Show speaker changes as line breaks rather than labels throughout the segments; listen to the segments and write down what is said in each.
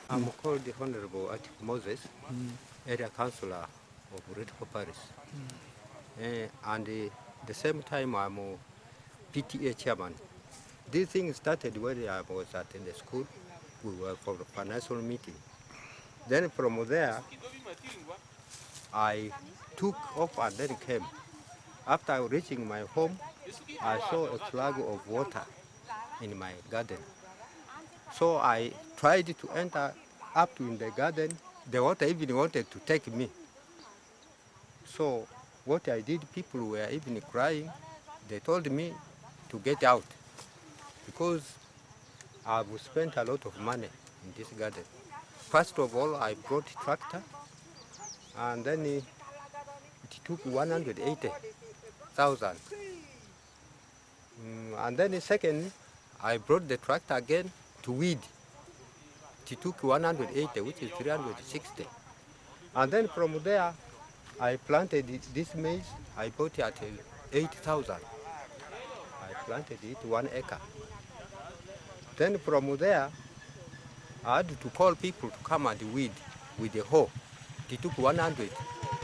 I'm called the Honorable Atiku Moses, area councillor of Retriko parish. And the same time I'm a PTA chairman. This thing started when I was in the school. We were for the financial meeting. Then from there, I took off and then came. After reaching my home, I saw a flag of water in my garden. So I tried to enter up in the garden. The water even wanted to take me. So what I did, people were even crying. They told me to get out because I've spent a lot of money in this garden. First of all, I brought a tractor, and then it took 180,000. And then second, I brought the tractor again to weed. It took 180, which is 360. And then from there, I planted this maize. I bought it at 8,000. I planted it 1 acre. Then from there, I had to call people to come and weed with the hoe. It took 100,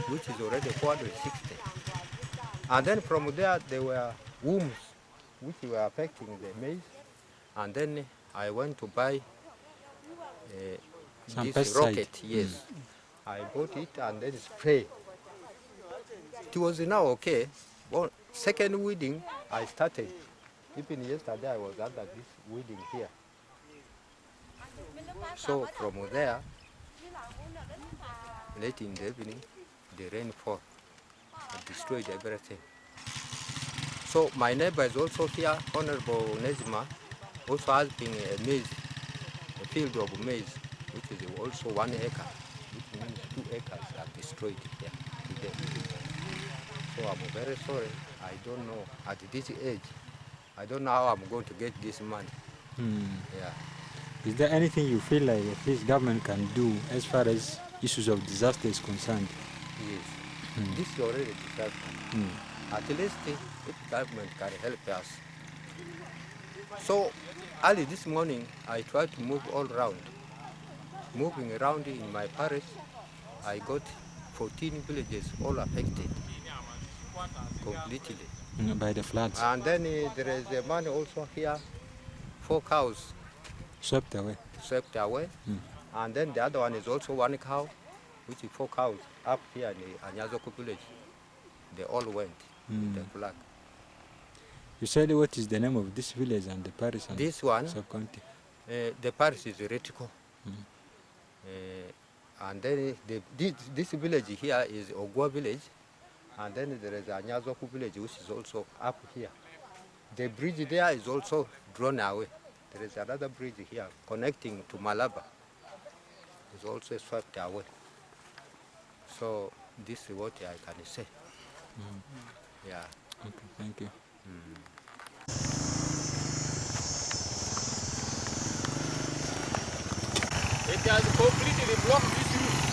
which is already 460. And then from there, there were worms, which were affecting the maize. And then I went to buy this rocket, yes. I bought it and then spray. It was now okay. Well, second weeding, I started. Even yesterday, I was under this weeding here. So from there, late in the evening, the rainfall destroyed everything. So my neighbor is also here, Honorable Nezima, also helping a maize, a field of maize, which is also 1 acre, which means 2 acres are destroyed here today. So I'm very sorry. I don't know at this age. I don't know how I'm going to get this money. Yeah.
Is there anything you feel like at least government can do as far as issues of disaster is concerned.
Yes. This is already disaster. At least if government can help us. So early this morning, I tried to move all around. Moving around in my parish, I got 14 villages all affected completely.
By the floods.
And then there is a man also here, 4 cows
Swept away.
swept away. And then the other one is also 1 cow, which is 4 cows up here in the Anyazoku village. They all went with the flood.
You said what is the name of this village and the parish and
This one,
sub-county?
the parish is Retriko. And then this village here is Ogua village. And then there is Anyazoku village, which is also up here. The bridge there is also drawn away. There is another bridge here connecting to Malaba. It's also swept away. So this is what I can say. Yeah.
Okay, thank you.
It has completely blocked this route.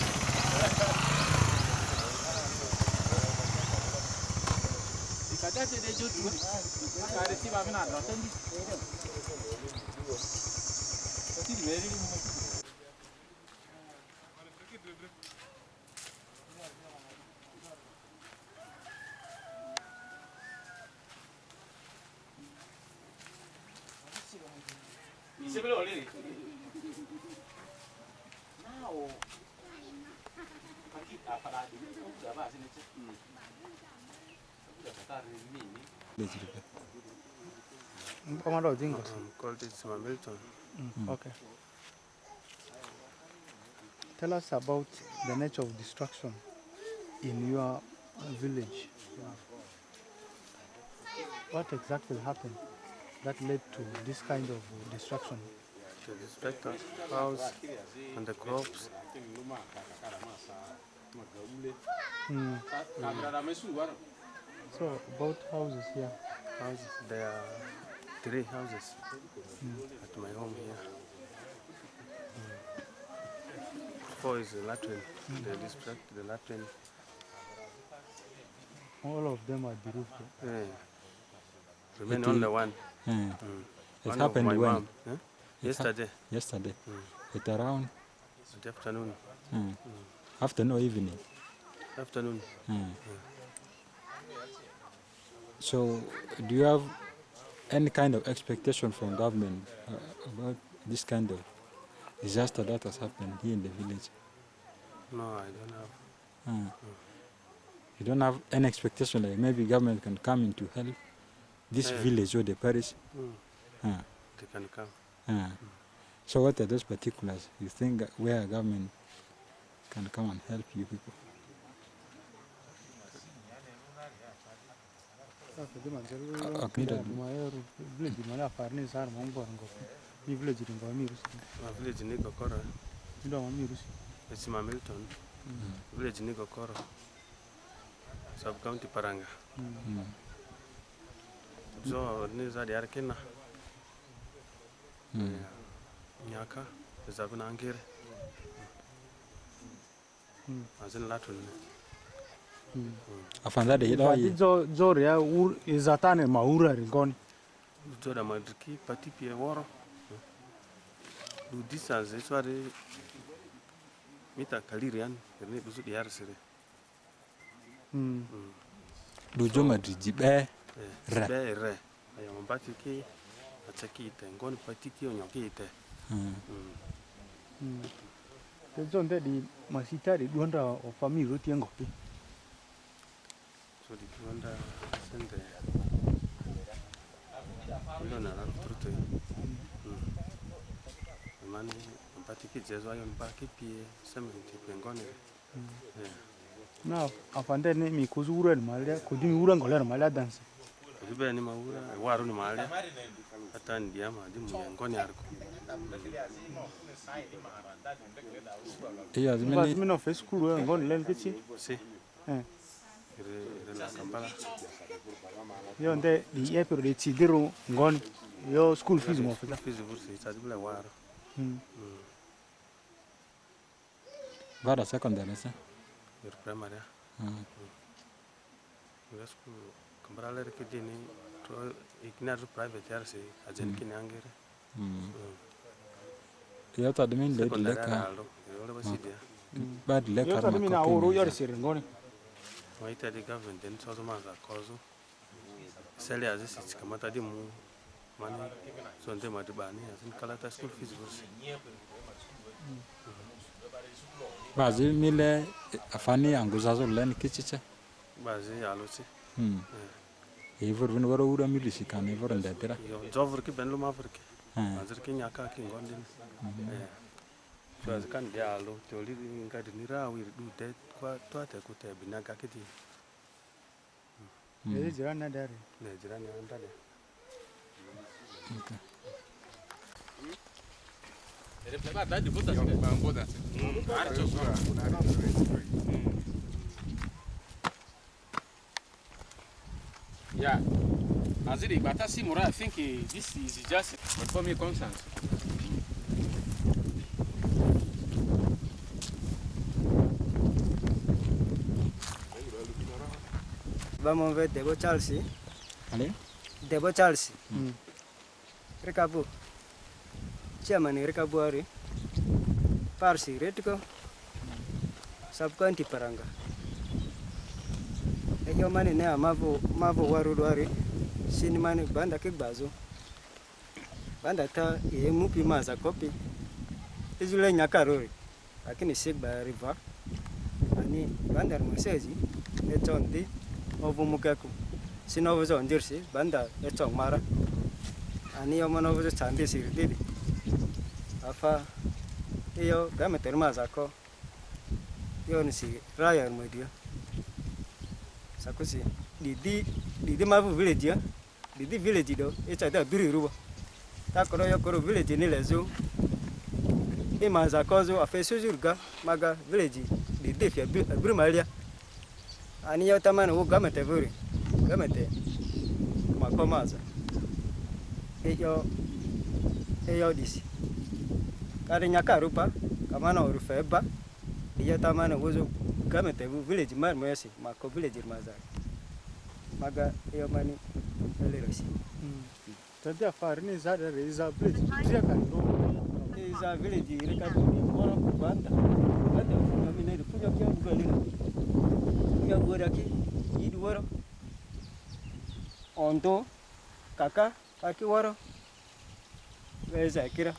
I'm called
Milton.
Okay. Tell us about the nature of destruction in your village. What exactly happened that led to this kind of destruction?
The inspector, house, and the crops.
So, about houses here.
Houses, there are 3 houses at my home here. 4 is the latrine. They destruct the latrine.
All of them are bereaved.
Remain only one.
It
One
happened
of my
when?
mom. Yesterday.
Yesterday. At around
At afternoon.
afternoon or evening.
Afternoon.
So, do you have any kind of expectation from government about this kind of disaster that has happened here in the village?
No, I don't have.
You don't have any expectation like maybe government can come in to help this village or the parish?
They can come.
So what are those particulars you think where government can come and help you people?
Village niko Koro. It's Milton. Village niko Koro. Sub-county Paranga. So niza di arkina. Nyaka, zabina angire. Azin latun.
Afandade hilo hii.
Zori ya izatane maura ringoni.
Zoda madriki pati pie woro. Du distance iswari mita kalirian, ini busu di arsire.
Dujo madrijibe re.
Re. Ayo mbati ki ataki ite ngoni pati ki onyoki ite.
Zonde di masitari duanda o family ruti ngopi.
So di duanda sende. Ndona na turute. Mani mbati ki jezo ayo mbaki pie sementi ngoni.
Na afande ni mikuzura ni malia kujumi ura ngolera malia dance.
Kujube ni maura waru ni malia. Hata ndia madi ngoni arko.
Iya
Mas mino fe school ngoni len kichi.
Si. La Kampala.
Yo nde di epero de tidiru ngoni. Yo school fees mo fe.
Fees bursi tadibule waru.
Vada secondary, sir.
your primary. Your school, Cambrala Kidini, ignore private yarsi, Ajen Kinangere.
You thought the main lady
Secondary,
leka.
you always see there.
Bad leka.
Yo tadi mina uru yori siringoni.
Why the government then so much a cause? Sally as this is Kamata di mu money, so they might ban as in Kalata school fees.
Bazi mile afani anguzazo len kichiche.
Bazi alosi.
Ever when wara ura milisi kan ever and that.
Yo Joverki Benlum Africa. Azerkin Yaka King Gondin. So as can dialo to live in Gadinira will do that quite to a binakakiti.
Jirani dari.
Jirani under there.
Yeah, as it is, but I see more. I think this is just for me concerns.
Vamos ver Debo Chelsea.
Ale?
Debo Chelsea. Rekabu. Chairman Rekabu Ari. Parsi Retriko. Sub-county Paranga. Eyo mani ne mavo warudu ari. Sini mani banda kigbazo. Banda ta ye mupi maza kopi. Izule nyakarori. Lakini sigba river. Ani banda mweseji. Etondi. Ovu mukaku. Sino ovu zo ndirsi. Banda etong mara. Ani yomo ovu zo chandi siri didi. Afa. Iyo game terma zako. Iyo nisi raya mwedia. Sakusi. Didi mavu village ya. Didi village do. Echa da biri rubo. Takoro yokoro village ni lezo. Ima zako zo afeso jurga. Maga village. Didi fia biri malia. Ani yo tamana wo gamete vuri. Gamete. Makomaza. Eyo disi. Kari nyaka rupa. Kamana urufeba. Iyo tamana wozo gamete village mar moyasi. Mako village maza. Maga iyo mani elerosi.
Tadi afari ni zada reza village. Dia kan do.
Iza village rekabu woro banda. Banda kami ne punya kia buka lina. Kia buka ki idu woro. Ondo kaka aki woro. Weza kira.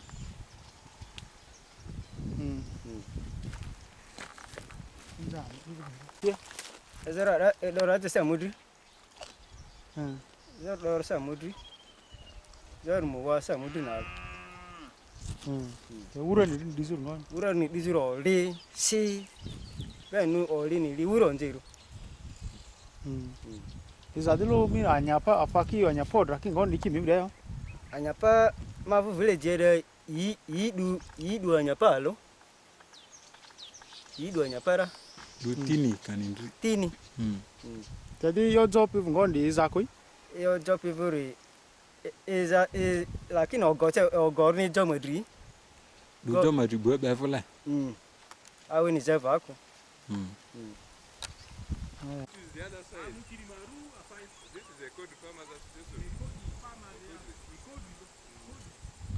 Ezara edora tesa mudri. Zara sa mudri. Zara muwa sa mudri na.
Ura ni dizur non.
Ura ni dizuro li si. Benu oli ni li uro njiru.
Izadilo mi anyapa afaki anyapa draki ngon niki mi bideo.
Anyapa mavu village ere yidu anyapa alo. Yidu anyapara.
Du tini kanindri.
Tini.
Tadi yo job ngon di izakoi.
Yo job ivuri lakini ogorni jomadri.
Du jomadri bwe bevole.
Awe ni jeva ako.
The other side. This is a code farmers association.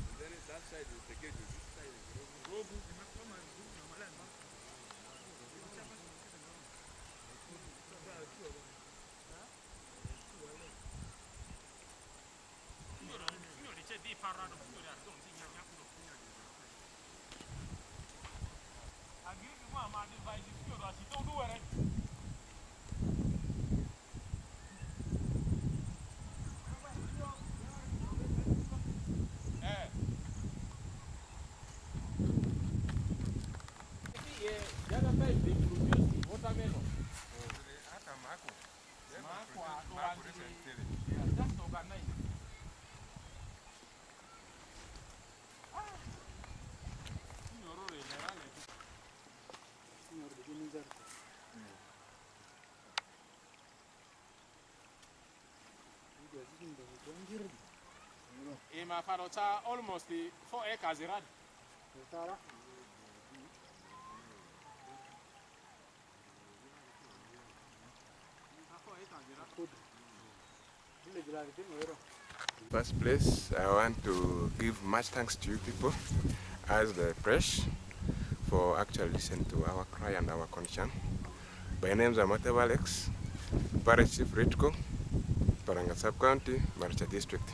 And then that side is the gate. This side is Robu. The other side they produce watermelon. Just organized. My father almost 4 acres around.
First place, I want to give much thanks to you people as the press for actually listening to our cry and our concern. My name is Alex, Parish Chief Retriko, Paranga Sub-county, Maracha district.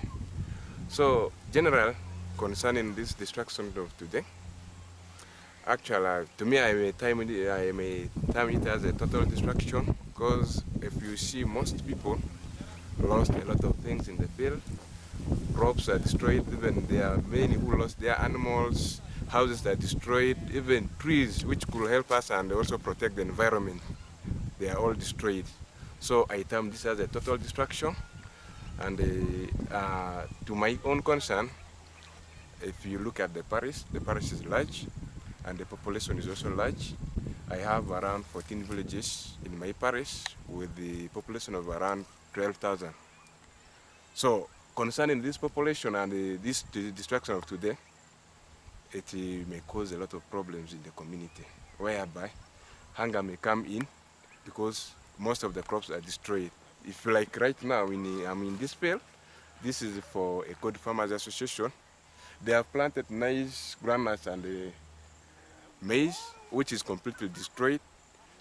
So, general, concerning this destruction of today, actually, to me, I may time it as a total destruction, because if you see, most people lost a lot of things in the field. Crops are destroyed, even there are many who lost their animals, houses are destroyed, even trees which could help us and also protect the environment, they are all destroyed. So I term this as a total destruction. And to my own concern, if you look at the parish is large and the population is also large. I have around 14 villages in my parish with the population of around 12,000. So concerning this population and the destruction of today, it may cause a lot of problems in the community, whereby hunger may come in because most of the crops are destroyed. If like right now, I'm in this field, this is for a Code Farmers Association. They have planted nice groundnuts and maize, which is completely destroyed.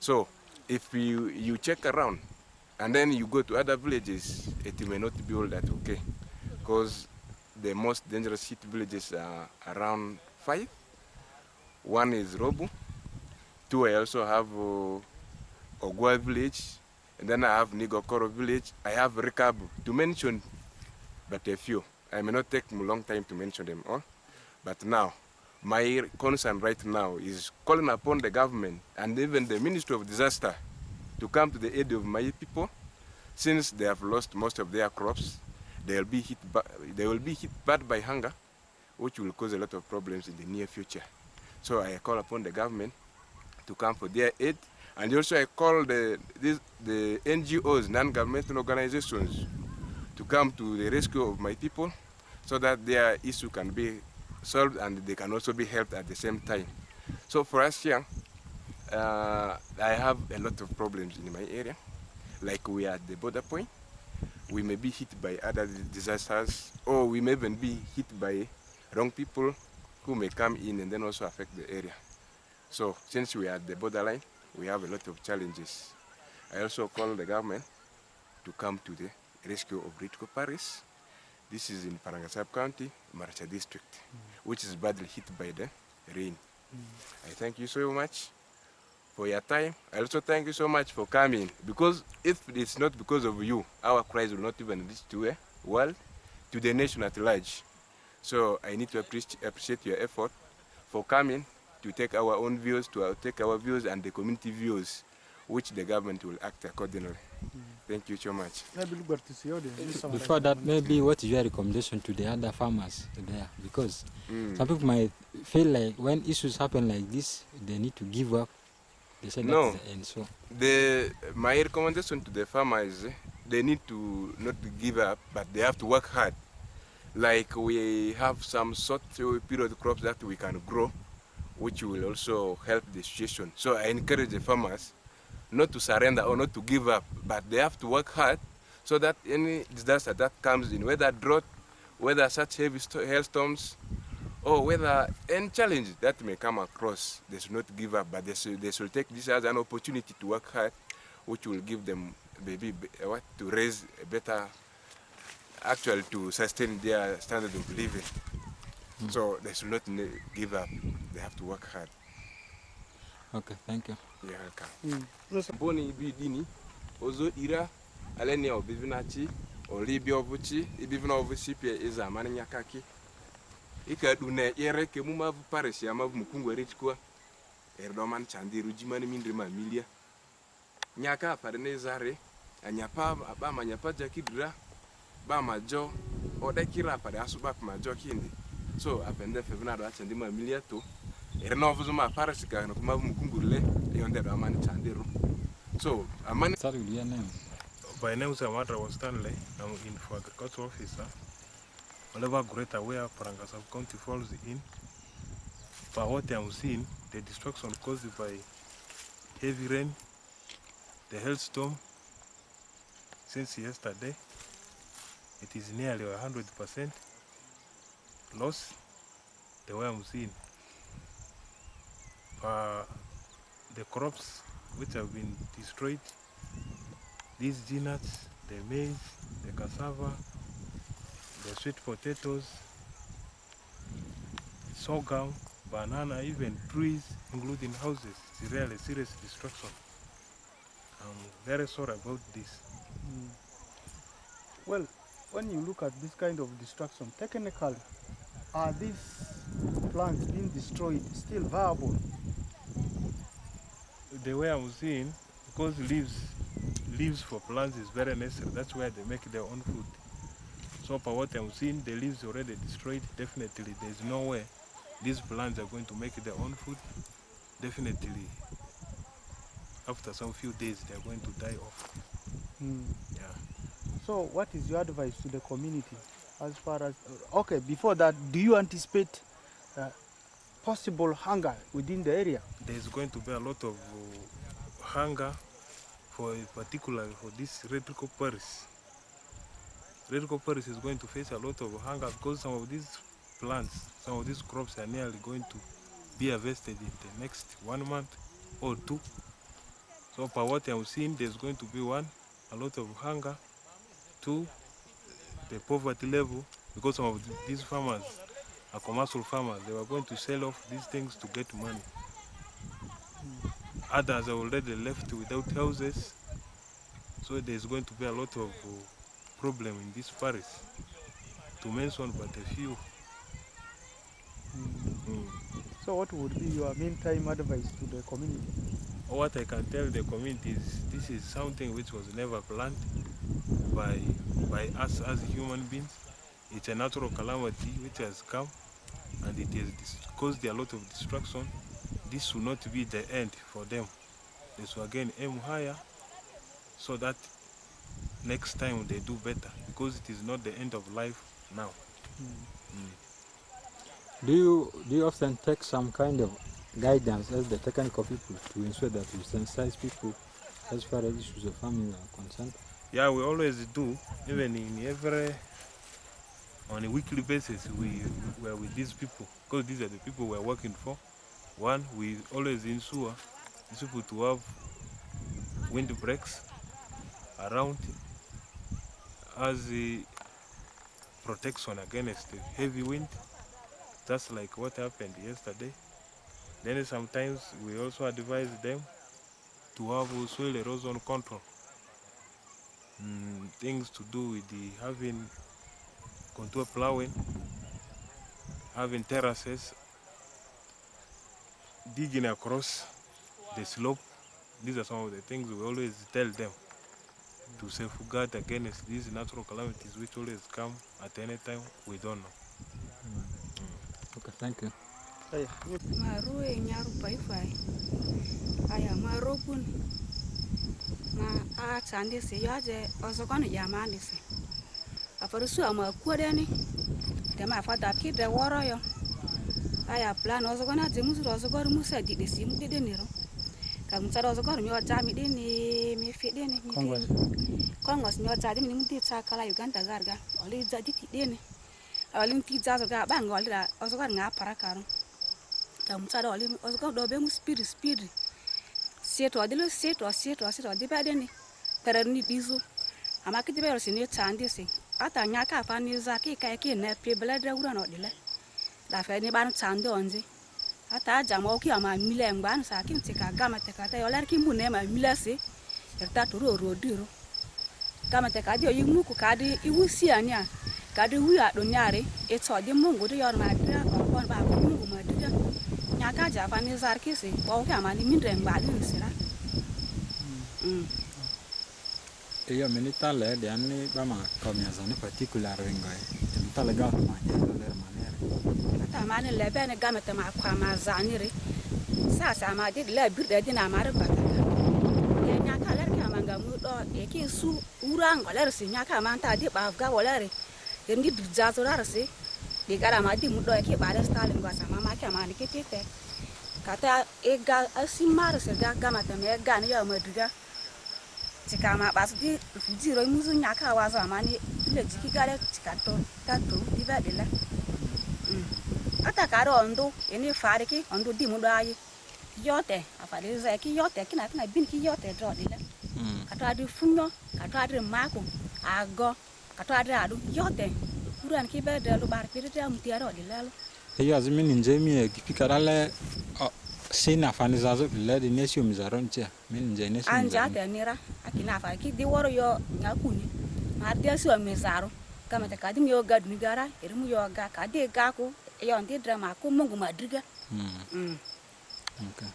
So if you check around and then you go to other villages, it may not be all that okay, because the most dangerous hit villages are around 5. One is Robu. 2, I also have Ogua village, and then I have Nigokoro village. I have Rikabu, to mention but a few. I may not take a long time to mention them all, but now my concern right now is calling upon the government and even the Ministry of Disaster to come to the aid of my people, since they have lost most of their crops. They will be hit bad by hunger, which will cause a lot of problems in the near future. So I call upon the government to come for their aid, and also I call the NGOs, non-governmental organizations, to come to the rescue of my people, so that their issue can be solved and they can also be helped at the same time. So for us here, I have a lot of problems in my area. Like we are at the border point, we may be hit by other disasters, or we may even be hit by wrong people who may come in and then also affect the area. So since we are at the borderline, we have a lot of challenges. I also call the government to come to the rescue of Retriko Parish. This is in Paranga Sub-county, Maracha district, which is badly hit by the rain. I thank you so much for your time. I also thank you so much for coming, because if it's not because of you, our cries will not even reach to the world, to the nation at large. So I need to appreciate your effort for coming to take our own views, to take our views and the community views, which the government will act accordingly. Thank you so much.
Before that, maybe what is your recommendation to the other farmers there? Because some people might feel like when issues happen like this, they need to give up. They say
No.
that's the end. So
my recommendation to the farmers, they need to not give up, but they have to work hard. Like we have some short period crops that we can grow, which will also help the situation. So I encourage the farmers not to surrender or not to give up, but they have to work hard so that any disaster that comes in, whether drought, whether such heavy hailstorms, or whether any challenge that may come across, they should not give up, but they should take this as an opportunity to work hard, which will give them maybe to raise a better, actually to sustain their standard of living. So they should not give up, they have to work hard.
okay, thank you.
You're welcome. Boni bidini, ozo ira, alenia obivinachi, olibi ovuchi, ibivina ovuchi pia iza amani nyakaki. Ika dune ere ke mumavu parish ya mavu mkungu Retriko, erdoman chandiru jimani mindri mamilia. Nyaka parene zare, anyapa ba manyapa jakidra, ba majo, odekira pare asubak majo kindi. So apende fevna do chandi mamilia to. Erenovuzuma parish ka no kumavu mkungu le, yonde do amani chandiru. So amani.
Start with your name.
My name is Maracha Stanley. I'm in for agriculture officer. Whatever greater where Paranga Sub-county falls in, for what I'm seeing, the destruction caused by heavy rain, the hailstorm since yesterday, it is nearly 100% loss, the way I'm seeing. The crops which have been destroyed, these nuts, the maize, the cassava, the sweet potatoes, sorghum, banana, even trees, including houses. It's really serious destruction. I'm very sorry about this.
Well, when you look at this kind of destruction, technically, are these plants being destroyed still viable?
The way I'm seeing, because leaves for plants is very necessary. That's where they make their own food. So for what I'm seeing, the leaves already destroyed. Definitely, there's no way these plants are going to make their own food. Definitely, after some few days, they're going to die off. Yeah.
So what is your advice to the community as far as, okay, before that, do you anticipate possible hunger within the area?
There's going to be a lot of hunger, particularly for this Retriko parish. Retriko parish is going to face a lot of hunger because some of these plants, some of these crops are nearly going to be harvested in the next 1 month or 2. So for what I'm seeing, there's going to be a lot of hunger, 2, the poverty level, because some of these farmers are commercial farmers. They were going to sell off these things to get money. Others are already left without houses. So there's going to be a lot of problem in this parish, to mention but a few.
So what would be your meantime advice to the community?
What I can tell the community is this is something which was never planned by us as human beings. It's a natural calamity which has come, and it has caused a lot of destruction. This should not be the end for them. They should again aim higher so that next time they do better, because it is not the end of life now.
Do you often take some kind of guidance as the technical people to ensure that you sensitize people as far as issues of farming are concerned?
Yeah, we always do. Even on a weekly basis, we are with these people, because these are the people we're working for. One, we always ensure these people to have wind breaks around as a protection against the heavy wind, just like what happened yesterday. Then sometimes we also advise them to have soil erosion control, things to do with having contour plowing, having terraces, digging across the slope. These are some of the things we always tell them to safeguard against these natural calamities which always come at any time. We don't know.
Okay, thank you.
Maru nyaru pai aya maru pun ma a chande se yaje osokon yamani se afarusu ama kuadeni tema fata ki de woro yo aya plan osokon ate musu osokon musa di de sim de nero kam tsara osokon mi oja mi de ni mi fe de ni kongos mi oja de mi muti tsakala Uganda garga oli jadi ti de ni oli ti jazo ga bang oli da osokon nga parakaro Tamutara oli osgo do be mu speed seto adilo seto di bade ni per ni dizu amaki di bero sini chandi si ata nyaka fa ni za ki kai ne pe blade ura no dile da fe ni ban chandi onzi ata jamo ki ama mile ngban sa kin tika gama te kata yo lar ki mu ne ma mile si erta turo ro diro gama te kadi yi mu ku kadi iwusi ania kadi wi ado nyare e so di mungu di yor ma dira ko ba ko mungu ma dira nyaka java ni zarkisi bo kama ni mindre mbali ni sira
Io militale di anni ma come zone particolare vengono militale ga ma le manere
ata mani le bene gamete ma kwa ma zanire sa ma di le birde di na mare ba ye nyaka ler kama ngamu do e ki su urango ler si nyaka ma ta di ba ga wolare yendi dirja to rarse di gara ma di mudo e ki ba stalin go sama ma kama ni kitete kata ega asimar se ga gamete me ga ni yo ma diga Chikama basdi fujiro muzu nyaka wazo amani ile jikigale chikato tato dibadela. Ata karo ondo eni fariki ondo dimudayi yote afaliza ki yote kina bin ki yote drodile. Kato adi funyo, kato adi mako, ago, kato adi adu yote. Kuran ki bede lo bar pirite amtiaro dilalo.
Hiyo azimi njemi kipikarale sina fanizazo le de nesio mizarontia min nje nesio
anja tenira akina fa ki di woro yo ngakuni ma de so mizaro kama te kadi mi yo gadu ni gara erimu yo ga kadi ga ko yo ndi drama ko mungu madriga
okay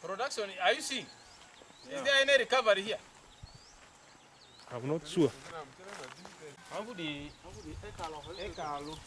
Production, are you seeing? Is there any recovery here?
I'm not sure.
Ekalo.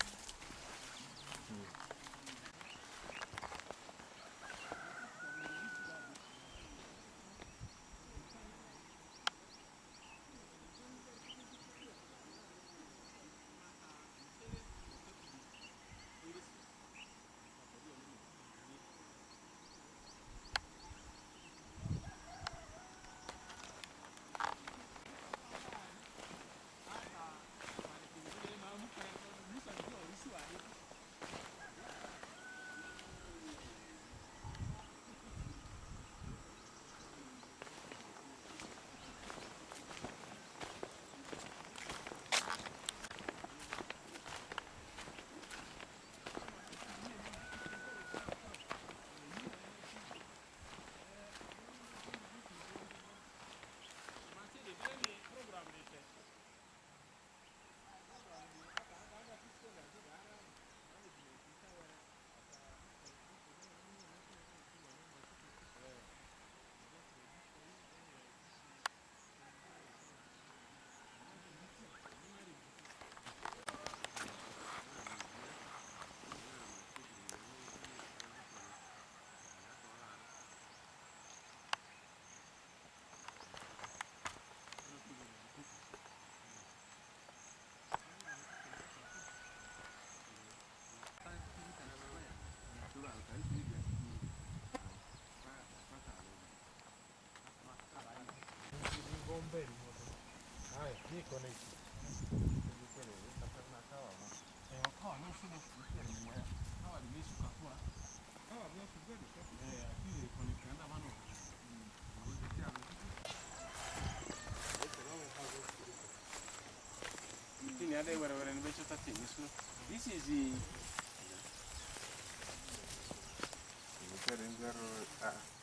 This is the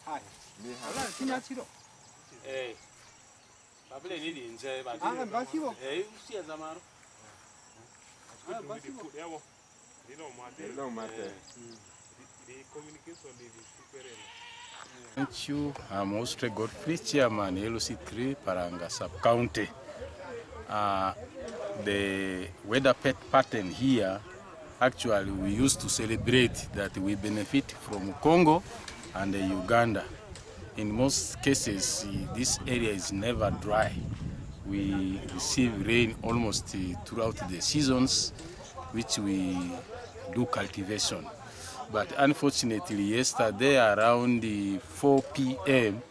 hi. Hey. Babele ni nje ba. Ah, basibo. Eh, usia zamaro. Ah, basibo. Yawo. Dino mate. The communication is super. Thank you. I'm Ostre Godfrey, Chairman LC3 Paranga Sub-county. The weather pattern here, actually we used to celebrate that we benefit from Congo and Uganda. In most cases, this area is never dry. We receive rain almost throughout the seasons, which we do cultivation. But unfortunately, yesterday around 4 p.m.,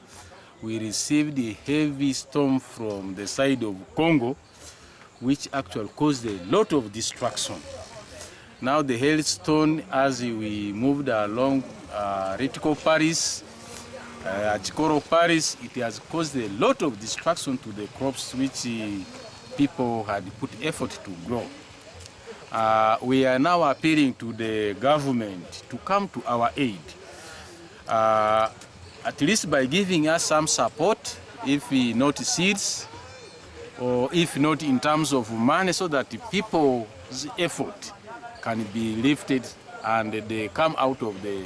we received a heavy storm from the side of Congo, which actually caused a lot of destruction. Now the hailstorm, as we moved along Retriko parish, Chikoro parish, it has caused a lot of destruction to the crops which people had put effort to grow. We are now appealing to the government to come to our aid, at least by giving us some support, if not seeds, or if not in terms of money, so that the people's effort can be lifted and they come out of the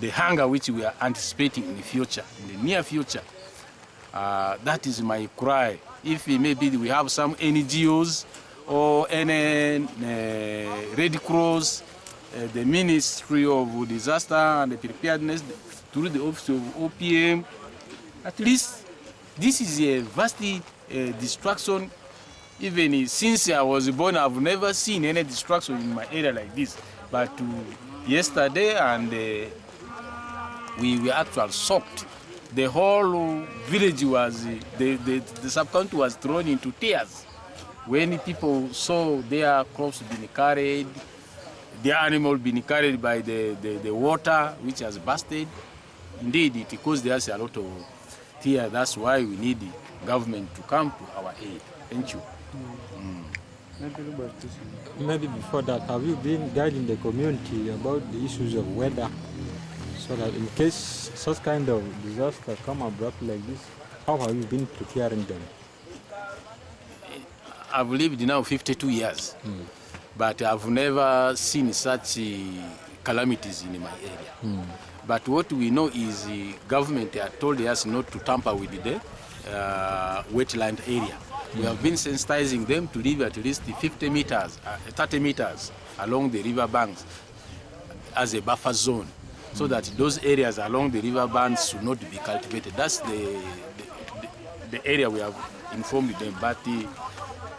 hunger which we are anticipating in the future, in the near future. That is my cry. If maybe we have some NGOs or any Red Cross, the Ministry of Disaster and Preparedness, through the office of OPM, at least this is a vast destruction. Even since I was born, I've never seen any destruction in my area like this. But yesterday, and we were actually shocked. The whole village was, the sub-county was thrown into tears when people saw their crops being carried, their animal being carried by the water, which has busted. Indeed, it caused us a lot of tears. That's why we need the government to come to our aid. Thank you.
Maybe before that, have you been guiding the community about the issues of weather, so that in case such kind of disaster come abrupt like this, how have you been preparing them?
I've lived now 52 years, but I've never seen such calamities in my area. But what we know is the government told us not to tamper with the wetland area. We have been sensitizing them to live at least 50 meters, 30 meters along the river banks as a buffer zone, so that those areas along the river banks should not be cultivated. That's the area we have informed them. But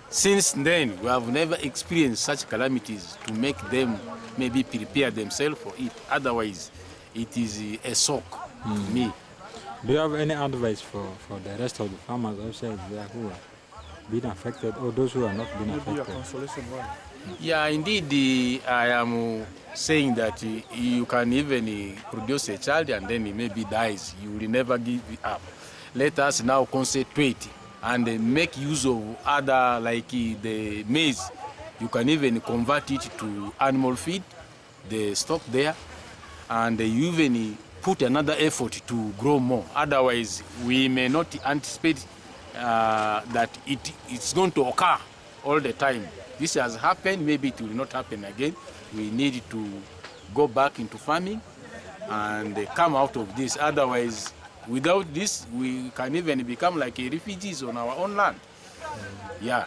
since then, we have never experienced such calamities to make them maybe prepare themselves for it. Otherwise, it is a shock to me.
Do you have any advice for the rest of the farmers outside there who are being affected, or those who are not being affected?
Yeah, indeed, I am saying that you can even produce a child and then he maybe dies. You will never give it up. Let us now concentrate and make use of other, like the maize. You can even convert it to animal feed, the stock there, and you even put another effort to grow more. Otherwise, we may not anticipate that it's going to occur all the time. This has happened, maybe it will not happen again. We need to go back into farming and come out of this. Otherwise, without this, we can even become like refugees on our own land. Yeah.